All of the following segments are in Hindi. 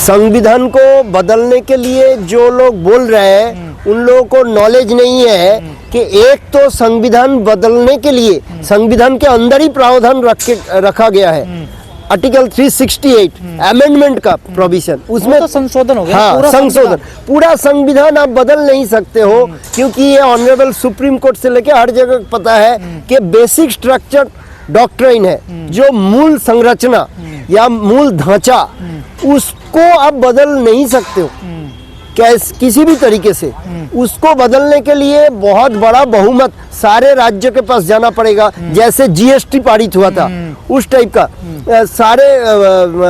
संविधान को बदलने के लिए जो लोग बोल रहे हैं उन लोगों को नॉलेज नहीं है कि एक तो संविधान बदलने के लिए संविधान के अंदर ही प्रावधान रखा गया है। आर्टिकल 368 अमेंडमेंट का प्रोविजन, उसमें तो संशोधन हो गया। हाँ, संशोधन। पूरा संविधान आप बदल नहीं सकते हो, क्योंकि ये ऑनरेबल सुप्रीम कोर्ट से लेके हर जगह पता है कि बेसिक स्ट्रक्चर डॉक्ट्राइन है, जो मूल संरचना या मूल ढांचा, उसको आप बदल नहीं सकते हो किसी भी तरीके से। उसको बदलने के लिए बहुत बड़ा बहुमत सारे राज्यों के पास जाना पड़ेगा, जैसे जीएसटी पारित हुआ था उस टाइप का। सारे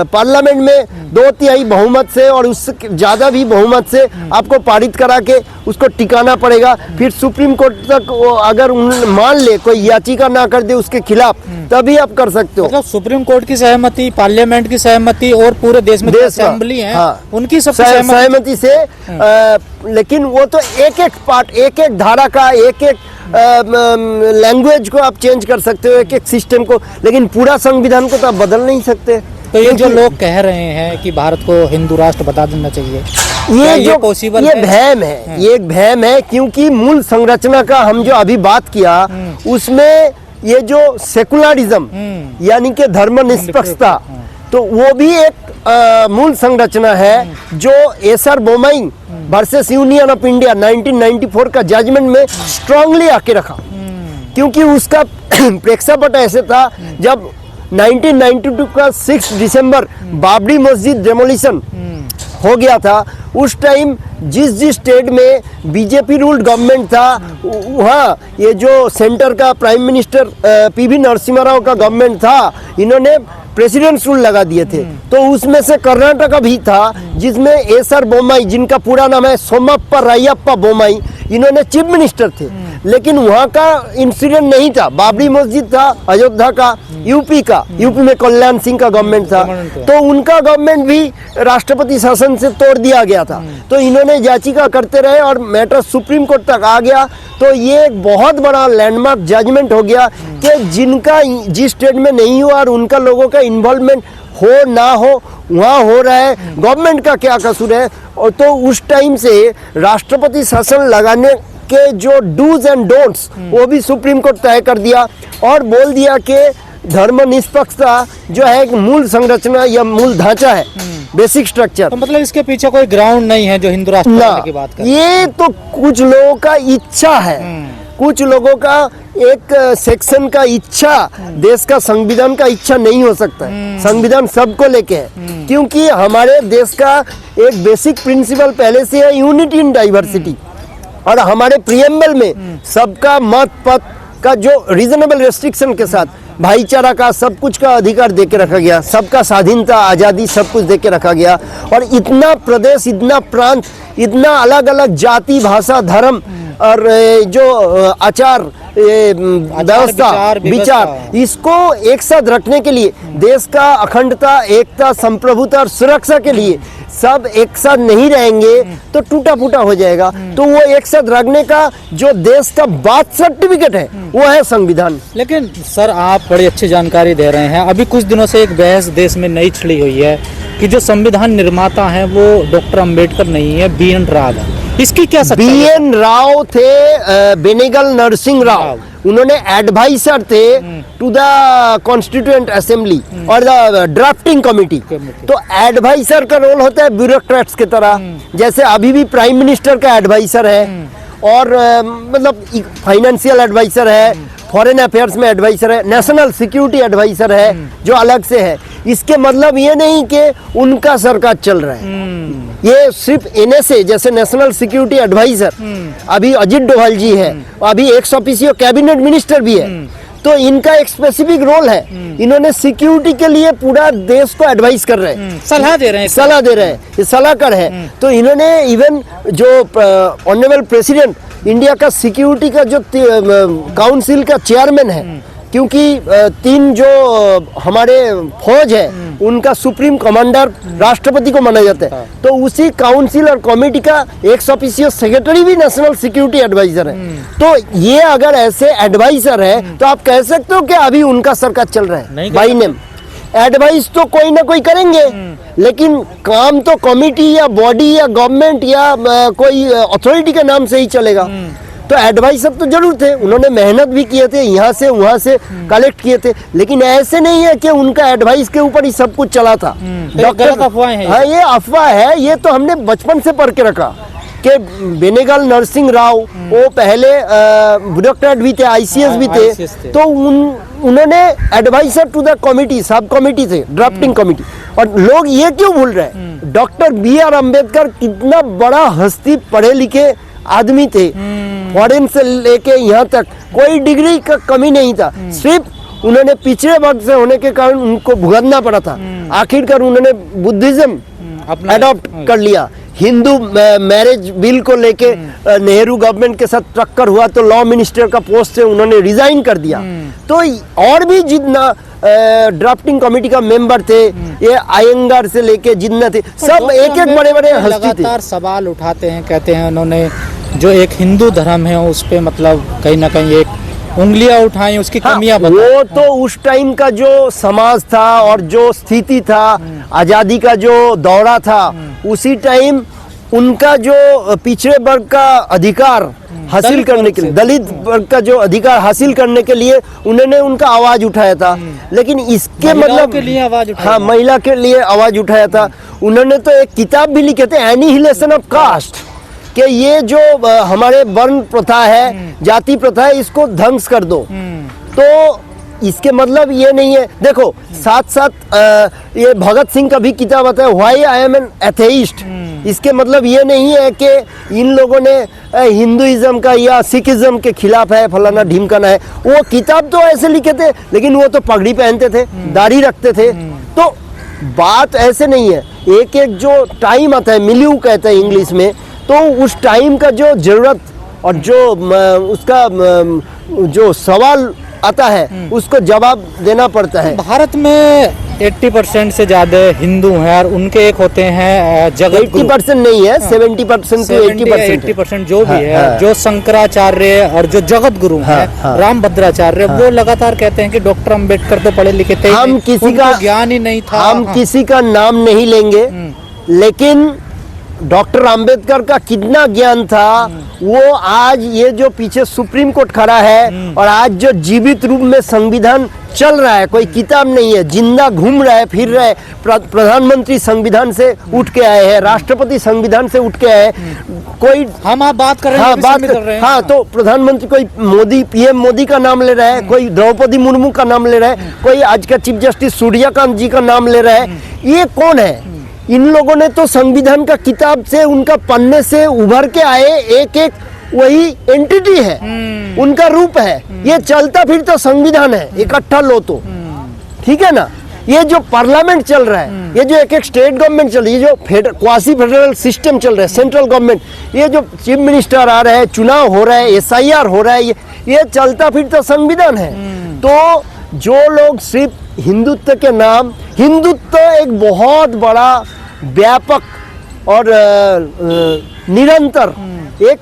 पार्लियामेंट में 2/3 बहुमत से और उससे ज्यादा भी बहुमत से आपको पारित करा के उसको टिकाना पड़ेगा। फिर सुप्रीम कोर्ट तक अगर मान ले, कोई याचिका ना कर दे उसके खिलाफ, तभी आप कर सकते हो। मतलब सुप्रीम कोर्ट की सहमति, पार्लियामेंट की सहमति और पूरे देश में असेंबली है, हाँ, उनकी सब सहमति से। लेकिन वो तो एक एक पार्ट, एक एक धारा का, एक एक लैंग्वेज को आप चेंज कर सकते हो, एक एक सिस्टम को, लेकिन पूरा संविधान को तो आप बदल नहीं सकते। तो ये जो लोग कह रहे हैं कि भारत को हिंदू राष्ट्र बता देना चाहिए, ये पॉसिबल है? भ्रम है, ये एक भ्रम है, क्योंकि मूल संरचना का हम जो अभी बात किया उसमें ये जो सेकुलरिज्म यानी कि धर्मनिरपेक्षता, तो वो भी एक मूल संरचना है जो SR Bommai versus union of India 1994 का जजमेंट में स्ट्रांगली आके रखा। क्योंकि उसका प्रेक्षापट ऐसे था, जब 1992 का 6 दिसंबर बाबरी मस्जिद डेमोलिशन हो गया था, उस टाइम जिस स्टेट में बीजेपी रूल्ड गवर्नमेंट था, वहाँ ये जो सेंटर का prime minister PV Narasimha Rao का गवर्नमेंट था, इन्होंने प्रेसिडेंट्स रूल लगा दिए थे। तो उसमें से कर्नाटका भी था, जिसमें एसआर बोमाई, जिनका पूरा नाम है सोमप्पा रायप्पा बोमाई, इन्होंने चीफ मिनिस्टर थे। लेकिन वहाँ का इंसिडेंट नहीं था, बाबरी मस्जिद था अयोध्या का, यूपी में कल्याण सिंह का गवर्नमेंट था, तो उनका गवर्नमेंट भी राष्ट्रपति शासन से तोड़ दिया गया था। तो इन्होंने याचिका करते रहे और मैटर सुप्रीम कोर्ट तक आ गया। तो ये एक बहुत बड़ा लैंडमार्क जजमेंट हो गया कि जिनका जिस स्टेट में नहीं हुआ और उनका लोगों का इन्वॉल्वमेंट हो ना हो, वहाँ हो रहा है, गवर्नमेंट का क्या कसूर है। और तो उस टाइम से राष्ट्रपति शासन लगाने के जो डूज एंड डोंट्स, वो भी सुप्रीम कोर्ट तय कर दिया और बोल दिया कि धर्मनिरपेक्षता जो है एक मूल संरचना या मूल ढांचा है, बेसिक स्ट्रक्चर। तो मतलब इसके पीछे कोई ग्राउंड नहीं है जो हिंदू राष्ट्र की बात कर। ये तो कुछ लोगों का इच्छा है, कुछ लोगों का एक सेक्शन का इच्छा, देश का संविधान का इच्छा नहीं हो सकता है। संविधान सबको लेके है, क्योंकि हमारे देश का एक बेसिक प्रिंसिपल पहले से है, यूनिटी इन डाइवर्सिटी। और हमारे प्रियम्बल में सबका मत पथ का जो रीजनेबल रेस्ट्रिक्शन के साथ भाईचारा का, सब कुछ का अधिकार देके रखा गया, सबका स्वाधीनता, आज़ादी, सब कुछ देके रखा गया। और इतना प्रदेश, इतना प्रांत, इतना अलग अलग जाति, भाषा, धर्म और जो आचार व्यवस्था, विचार, इसको एक साथ रखने के लिए, देश का अखंडता, एकता, संप्रभुता और सुरक्षा के लिए सब एक साथ नहीं रहेंगे तो टूटा फूटा हो जाएगा। तो वो एक साथ रखने का जो देश का बात सर्टिफिकेट है वो है संविधान। लेकिन सर, आप बड़ी अच्छी जानकारी दे रहे हैं। अभी कुछ दिनों से एक बहस देश में नई छिड़ी हुई है कि जो संविधान निर्माता है वो डॉक्टर अंबेडकर नहीं है, BN राव है। इसकी क्या सच्चाई है? BN राव थे बेनेगल नरसिंह राव, उन्होंने एडवाइजर थे टू द कॉन्स्टिट्यूएंट असेंबली और द ड्राफ्टिंग कमिटी। तो एडवाइजर का रोल होता है ब्यूरोक्रेट्स की तरह, जैसे अभी भी प्राइम मिनिस्टर का एडवाइजर है और मतलब फाइनेंशियल एडवाइजर है, फॉरेन अफेयर्स में एडवाइजर है, नेशनल सिक्योरिटी एडवाइजर है जो अलग से है। इसके मतलब ये नहीं कि उनका सरकार चल रहा है, ये सिर्फ NSA जैसे नेशनल सिक्योरिटी एडवाइजर अभी अजित डोभाल जी है, अभी एक्स ऑफिशियो कैबिनेट मिनिस्टर भी है। तो इनका एक स्पेसिफिक रोल है, इन्होंने सिक्योरिटी के लिए पूरा देश को एडवाइस कर रहे हैं, सलाह दे रहे हैं, ये सलाहकार है। तो इन्होंने इवन जो ऑनरेबल प्रेसिडेंट इंडिया का सिक्योरिटी का जो काउंसिल का चेयरमैन है, क्योंकि 3 जो हमारे फौज है उनका सुप्रीम कमांडर राष्ट्रपति को माना जाता है, तो उसी काउंसिल और कमेटी का एक्स ऑफिशियो सेक्रेटरी भी नेशनल सिक्योरिटी एडवाइजर है। तो ये अगर ऐसे एडवाइजर है तो आप कह सकते हो कि अभी उनका सरकार चल रहा है बाई नेम। एडवाइस तो कोई ना कोई करेंगे, लेकिन काम तो कमिटी या बॉडी या गवर्नमेंट या कोई अथॉरिटी के नाम से ही चलेगा। तो एडवाइसर तो जरूर थे, उन्होंने मेहनत भी किए थे, यहाँ से वहाँ से कलेक्ट किए थे, लेकिन ऐसे नहीं है कि उनका एडवाइस के ऊपर ही सब कुछ चला था। गलत अफवाहें हैं। हाँ, ये अफवाह है, ये तो हमने बचपन से पढ़ के रखा कि बेनेगल नरसिंह राव वो पहले ब्यूरोक्रेट भी थे, आईसीएस भी थे, तो उन्होंने एडवाइजर टू द कमिटी, सब कमिटी थे, ड्राफ्टिंग कमिटी। और लोग ये क्यों भूल रहे हैं, डॉक्टर BR अम्बेडकर कितना बड़ा हस्ती, पढ़े लिखे आदमी थे, फॉरेन से लेके यहाँ तक कोई डिग्री का कमी नहीं था, सिर्फ उन्होंने पिछड़े वर्ग से होने के कारण उनको भुगतना पड़ा था। आखिरकार उन्होंने बुद्धिज्म अडॉप्ट कर लिया। हिंदू मैरिज बिल को लेके नेहरू गवर्नमेंट के साथ टक्कर हुआ तो लॉ मिनिस्टर का पोस्ट से उन्होंने रिजाइन कर दिया। तो और भी जितना ड्राफ्टिंग कमेटी का मेंबर थे, ये आयंगार से लेके जितना थे, सब एक एक बड़े बड़े हस्ती थे। लगातार सवाल उठाते हैं, कहते हैं उन्होंने जो एक हिंदू धर्म है उस पे मतलब कहीं ना कहीं एक उंगलियां उठाई, उसकी कमियां बताई। वो तो उस टाइम का जो समाज था और जो स्थिति था, आजादी का जो दौरा था, उसी टाइम उनका जो पिछड़े वर्ग का अधिकार हासिल करने के लिए, दलित वर्ग का जो अधिकार हासिल करने के लिए उन्होंने उनका आवाज उठाया था। लेकिन इसके मतलब के लिए आवाज उठाया, हाँ, महिला के लिए आवाज उठाया था। उन्होंने तो एक किताब भी लिखे थे, एनिहिलेशन ऑफ कास्ट, कि ये जो हमारे वर्ण प्रथा है, जाति प्रथा है, इसको ध्वंस कर दो। तो इसके मतलब ये नहीं है, देखो साथ साथ ये भगत सिंह का भी किताब आता है, why I am an atheist. इसके मतलब ये नहीं है कि इन लोगों ने हिंदुइज्म का या सिखिज्म के खिलाफ है, फलाना ढिमकाना है। वो किताब तो ऐसे लिखे थे, लेकिन वो तो पगड़ी पहनते थे, दाढ़ी रखते थे। तो बात ऐसे नहीं है, एक एक जो टाइम आता है, मिलियू कहते हैं इंग्लिश में, तो उस टाइम का जो जरूरत और जो उसका जो सवाल आता है उसको जवाब देना पड़ता है। भारत में 80% से ज्यादा हिंदू हैं और उनके एक होते हैं जगत गुरु। 80% नहीं है, 70% to 80% जो भी है, जो शंकराचार्य और जो जगत गुरु हैं, राम भद्राचार्य, वो लगातार कहते हैं कि डॉक्टर अंबेडकर तो पढ़े लिखे थे, हम किसी का ज्ञान ही नहीं था। हम किसी का नाम नहीं लेंगे, लेकिन डॉक्टर अंबेडकर का कितना ज्ञान था, वो आज ये जो पीछे सुप्रीम कोर्ट खड़ा है और आज जो जीवित रूप में संविधान चल रहा है, कोई किताब नहीं है, जिंदा घूम रहा है, फिर रहा है। प्रधानमंत्री संविधान से उठ के आए हैं, राष्ट्रपति संविधान से उठ के आए, कोई हम आप बात कर रहे हैं, हाँ, बात कर रहे हैं। हाँ, तो प्रधानमंत्री कोई मोदी, PM मोदी का नाम ले रहा है, कोई द्रौपदी मुर्मू का नाम ले रहा है, कोई आज का चीफ जस्टिस सूर्यकांत जी का नाम ले रहा है। ये कौन है? इन लोगों ने तो संविधान का किताब से, उनका पन्ने से उभर के आए, एक एक वही एंटिटी है, उनका रूप है। ये चलता फिरता संविधान है, इकट्ठा लो तो ठीक है ना। ये जो पार्लियामेंट चल रहा है, ये जो एक एक स्टेट गवर्नमेंट चल रही है, जो क्वासी फेडरल सिस्टम चल रहा है, सेंट्रल गवर्नमेंट, ये जो चीफ मिनिस्टर आ रहे हैं, चुनाव हो रहा है, SIR हो रहा है, ये चलता फिरता संविधान है। तो जो लोग सिर्फ हिंदुत्व के नाम, हिंदुत्व एक बहुत बड़ा व्यापक और निरंतर एक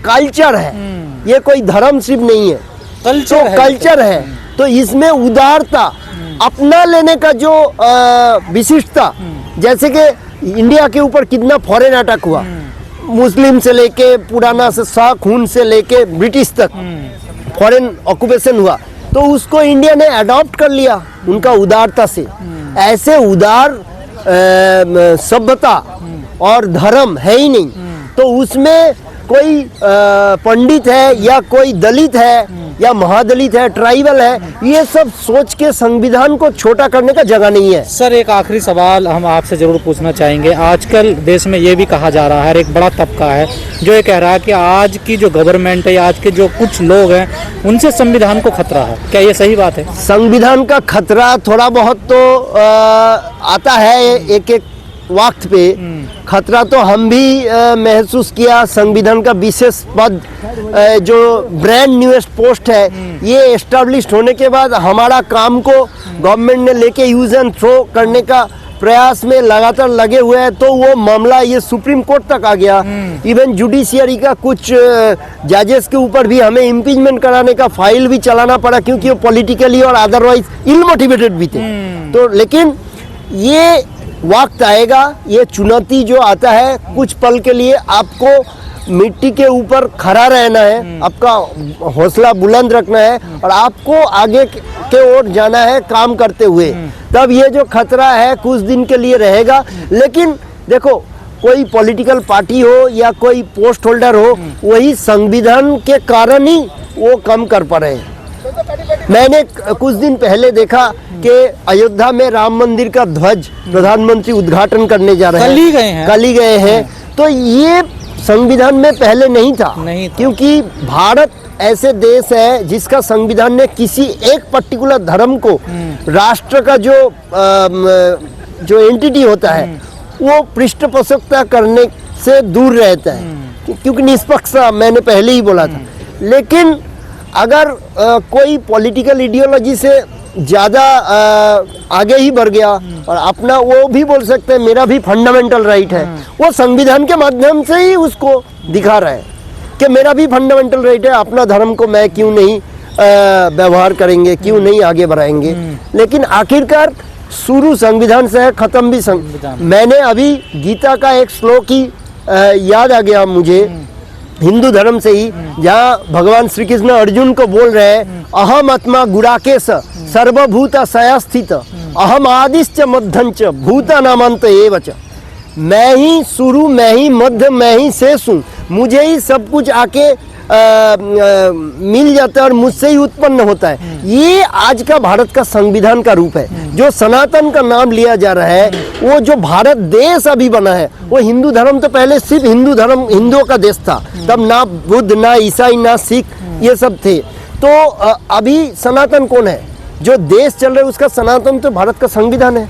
कल्चर है, ये कोई धर्म सिर्फ नहीं है, कल्चर है। तो इसमें उदारता, अपना लेने का जो विशिष्टता, जैसे कि इंडिया के ऊपर कितना फॉरेन अटैक हुआ, मुस्लिम से लेके पुराना से शाह खून से लेके ब्रिटिश तक फॉरेन ऑक्यूपेशन हुआ, तो उसको इंडिया ने अडॉप्ट कर लिया उनका उदारता से। ऐसे उदार सभ्यता और धर्म है ही नहीं। तो उसमें कोई पंडित है या कोई दलित है या महादलित है, ट्राइबल है, ये सब सोच के संविधान को छोटा करने का जगह नहीं है। सर, एक आखिरी सवाल हम आपसे जरूर पूछना चाहेंगे। आजकल देश में ये भी कहा जा रहा है, एक बड़ा तबका है जो ये कह रहा है कि आज की जो गवर्नमेंट है, आज के जो कुछ लोग हैं, उनसे संविधान को खतरा है। क्या ये सही बात है? संविधान का खतरा थोड़ा बहुत तो आता है, एक एक वक्त पे खतरा तो हम भी महसूस किया। संविधान का विशेष पद जो ब्रांड न्यूएस्ट पोस्ट है, ये एस्टेब्लिश होने के बाद हमारा काम को गवर्नमेंट ने लेके यूज एंड थ्रो करने का प्रयास में लगातार लगे हुए हैं, तो वो मामला ये सुप्रीम कोर्ट तक आ गया। इवन जुडिशियरी का कुछ जजेस के ऊपर भी हमें इम्पीचमेंट कराने का फाइल भी चलाना पड़ा, क्योंकि वो पॉलिटिकली और अदरवाइज इल मोटिवेटेड भी थे। तो लेकिन ये वक्त आएगा, ये चुनौती जो आता है, कुछ पल के लिए आपको मिट्टी के ऊपर खड़ा रहना है, आपका हौसला बुलंद रखना है और आपको आगे के ओर जाना है काम करते हुए। तब ये जो खतरा है कुछ दिन के लिए रहेगा, लेकिन देखो कोई पॉलिटिकल पार्टी हो या कोई पोस्ट होल्डर हो, वही संविधान के कारण ही वो कम कर पा रहे हैं। मैंने कुछ दिन पहले देखा कि अयोध्या में राम मंदिर का ध्वज प्रधानमंत्री उद्घाटन करने जा रहे हैं, कल ही गए हैं। तो ये संविधान में पहले नहीं था, क्योंकि भारत ऐसे देश है जिसका संविधान ने किसी एक पर्टिकुलर धर्म को राष्ट्र का जो एंटिटी होता है वो पृष्ठपोषकता करने से दूर रहता है, क्योंकि निष्पक्षता मैंने पहले ही बोला था। लेकिन अगर कोई पॉलिटिकल आइडियोलॉजी से ज़्यादा आगे ही बढ़ गया और अपना वो भी बोल सकते हैं मेरा भी फंडामेंटल राइट है, वो संविधान के माध्यम से ही उसको दिखा रहा है कि मेरा भी फंडामेंटल राइट है, अपना धर्म को मैं क्यों नहीं व्यवहार करेंगे, क्यों नहीं आगे बढ़ाएंगे। लेकिन आखिरकार शुरू संविधान से है, खत्म भी संविधान। मैंने अभी गीता का एक श्लोक ही याद आ गया मुझे, हिंदू धर्म से ही, जहाँ भगवान श्री कृष्ण अर्जुन को बोल रहे हैं, अहम आत्मा गुड़ाकेश सर्वभूत सयस्थित अहम आदिश्च मध्यंच भूतानामंत एव च। मैं ही शुरू, मैं ही मध्य, मैं ही शेष हूँ, मुझे ही सब कुछ आके मिल जाता है और मुझसे ही उत्पन्न होता है। ये आज का भारत का संविधान का रूप है। जो सनातन का नाम लिया जा रहा है, वो जो भारत देश अभी बना है, वो हिंदू धर्म तो पहले सिर्फ हिंदू धर्म, हिंदुओं का देश था, तब ना बुद्ध, ना ईसाई, ना सिख, ये सब थे। तो अभी सनातन कौन है? जो देश चल रहा है उसका सनातन तो भारत का संविधान है।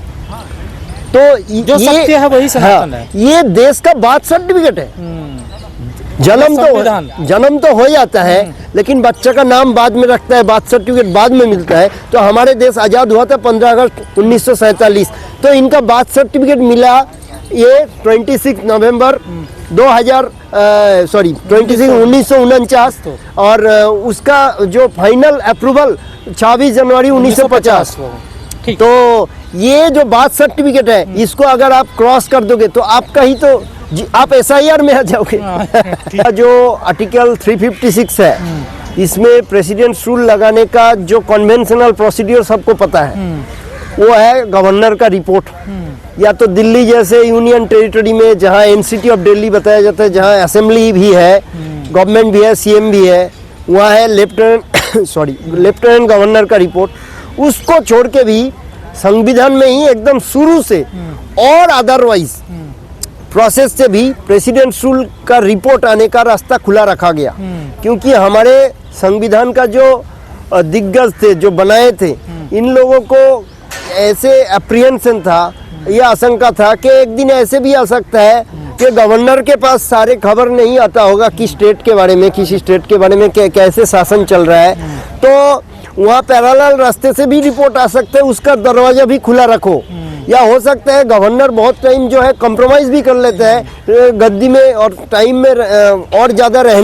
तो जो सत्य है वही सनातन है। ये देश का बर्थ सर्टिफिकेट है। जन्म तो हो जाता है, लेकिन बच्चे का नाम बाद में रखता है, बर्थ सर्टिफिकेट बाद में मिलता है। तो हमारे देश आज़ाद हुआ था 15 अगस्त 1947, तो इनका बर्थ सर्टिफिकेट मिला ये 26 नवंबर 1949 और उसका जो फाइनल अप्रूवल 26 जनवरी 1950। तो ये जो बर्थ सर्टिफिकेट है, इसको अगर आप क्रॉस कर दोगे तो आपका ही तो आप SIR में आ जाओगे। जो आर्टिकल 356 है, इसमें प्रेसिडेंट रूल लगाने का जो कन्वेंशनल प्रोसीड्यूर सबको पता है, वो है गवर्नर का रिपोर्ट। या तो दिल्ली जैसे यूनियन टेरिटरी में जहाँ NCT ऑफ दिल्ली बताया जाता है, जहाँ असेंबली भी है, गवर्नमेंट भी है, CM भी है, वहाँ है लेफ्टिनेंट गवर्नर का रिपोर्ट। उसको छोड़ के भी संविधान में ही एकदम शुरू से और अदरवाइज प्रोसेस से भी प्रेसिडेंट रूल का रिपोर्ट आने का रास्ता खुला रखा गया, क्योंकि हमारे संविधान का जो दिग्गज थे, जो बनाए थे, इन लोगों को ऐसे अप्रिहेंशन था या आशंका था कि एक दिन ऐसे भी आ सकता है कि गवर्नर के पास सारे खबर नहीं आता होगा कि स्टेट के बारे में, किसी स्टेट के बारे में कैसे शासन चल रहा है, तो वहाँ पैरेलल रास्ते से भी रिपोर्ट आ सकते हैं, उसका दरवाजा भी खुला रखो। या हो सकता है गवर्नर बहुत टाइम जो है कॉम्प्रोमाइज भी कर लेते हैं गद्दी में और टाइम में और ज़्यादा रहने